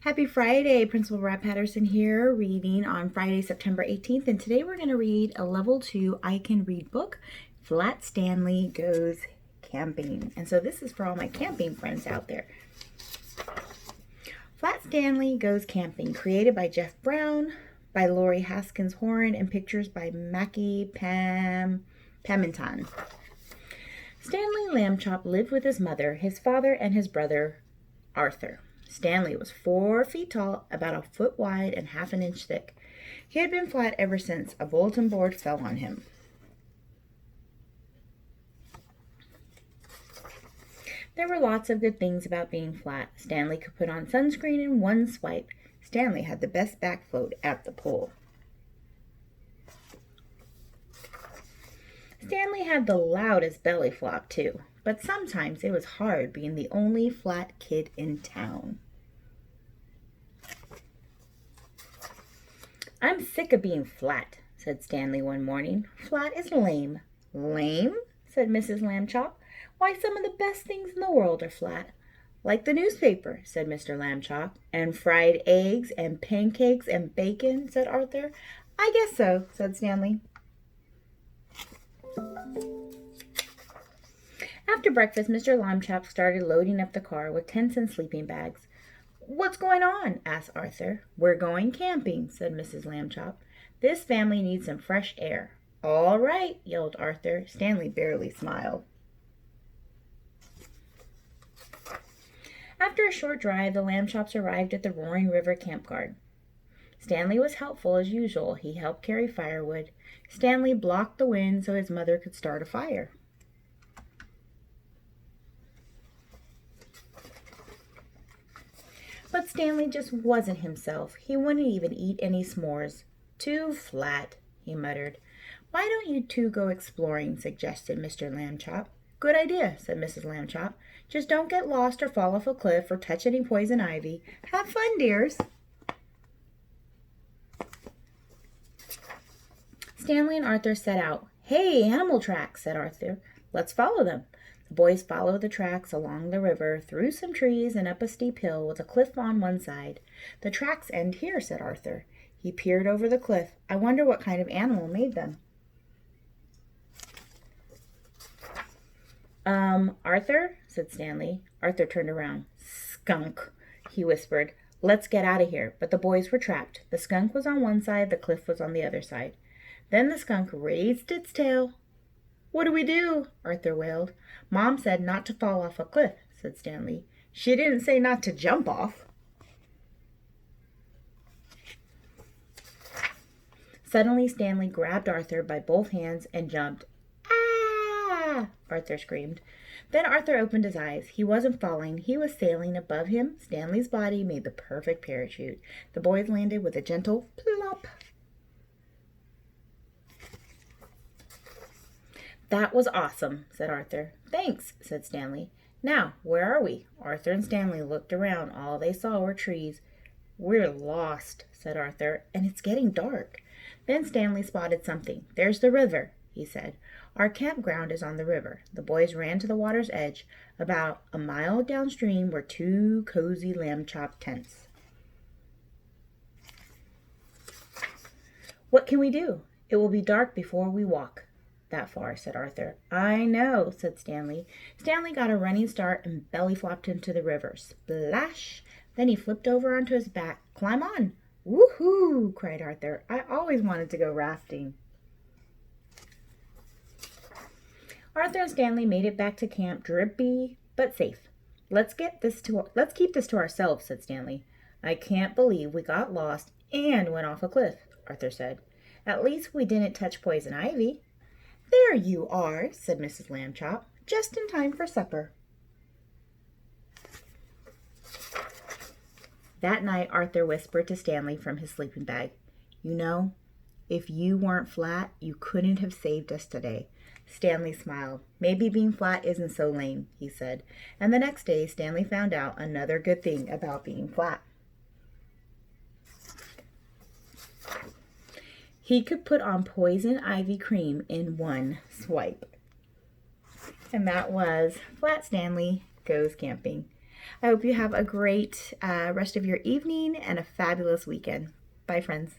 Happy Friday, Principal Rabb-Patterson here, reading on Friday, September 18th, and today we're going to read a Level 2 I Can Read book, Flat Stanley Goes Camping. And so this is for all my camping friends out there. Flat Stanley Goes Camping, created by Jeff Brown, by Lori Haskins Houran, and pictures by Macky Pamintuan. Stanley Lambchop lived with his mother, his father, and his brother, Arthur. Stanley was 4 feet tall, about a foot wide, and half an inch thick. He had been flat ever since a bulletin board fell on him. There were lots of good things about being flat. Stanley could put on sunscreen in one swipe. Stanley had the best back float at the pool. Stanley had the loudest belly flop, too, but sometimes it was hard being the only flat kid in town. "I'm sick of being flat," said Stanley one morning. "Flat is lame." "Lame?" said Mrs. Lambchop. "Why, some of the best things in the world are flat." "Like the newspaper," said Mr. Lambchop. "And fried eggs and pancakes and bacon," said Arthur. "I guess so," said Stanley. After breakfast, Mr. Lambchop started loading up the car with tents and sleeping bags. "What's going on?" asked Arthur. "We're going camping," said Mrs. Lambchop. "This family needs some fresh air." "All right," yelled Arthur. Stanley barely smiled. After a short drive, the Lambchops arrived at the Roaring River campground. Stanley was helpful as usual. He helped carry firewood. Stanley blocked the wind so his mother could start a fire. But Stanley just wasn't himself. He wouldn't even eat any s'mores. "Too flat," he muttered. "Why don't you two go exploring?" suggested Mr. Lambchop. "Good idea," said Mrs. Lambchop. "Just don't get lost or fall off a cliff or touch any poison ivy. Have fun, dears." Stanley and Arthur set out. "Hey, animal tracks," said Arthur. "Let's follow them." The boys followed the tracks along the river, through some trees, and up a steep hill with a cliff on one side. "The tracks end here," said Arthur. He peered over the cliff. "I wonder what kind of animal made them." Arthur," said Stanley. Arthur turned around. "Skunk," he whispered. "Let's get out of here." But the boys were trapped. The skunk was on one side, the cliff was on the other side. Then the skunk raised its tail. "What do we do?" Arthur wailed. "Mom said not to fall off a cliff," said Stanley. "She didn't say not to jump off." Suddenly, Stanley grabbed Arthur by both hands and jumped. "Ah!" Arthur screamed. Then Arthur opened his eyes. He wasn't falling. He was sailing above him. Stanley's body made the perfect parachute. The boys landed with a gentle plop. "That was awesome," said Arthur. "Thanks," said Stanley. "Now, where are we?" Arthur and Stanley looked around. All they saw were trees. "We're lost," said Arthur, "and it's getting dark." Then Stanley spotted something. "There's the river," he said. "Our campground is on the river." The boys ran to the water's edge. About a mile downstream were 2 cozy Lambchop tents. "What can we do? It will be dark before we walk that far," said Arthur. "I know," said Stanley. Stanley got a running start and belly flopped into the river. Splash! Then he flipped over onto his back. "Climb on!" "Woohoo!" cried Arthur. "I always wanted to go rafting." Arthur and Stanley made it back to camp, drippy but safe. Let's keep this to ourselves," said Stanley. "I can't believe we got lost and went off a cliff," Arthur said. "At least we didn't touch poison ivy." "There you are," said Mrs. Lambchop, "just in time for supper." That night, Arthur whispered to Stanley from his sleeping bag, "You know, if you weren't flat, you couldn't have saved us today." Stanley smiled. "Maybe being flat isn't so lame," he said. And the next day, Stanley found out another good thing about being flat. He could put on poison ivy cream in one swipe. And that was Flat Stanley Goes Camping. I hope you have a great rest of your evening and a fabulous weekend. Bye, friends.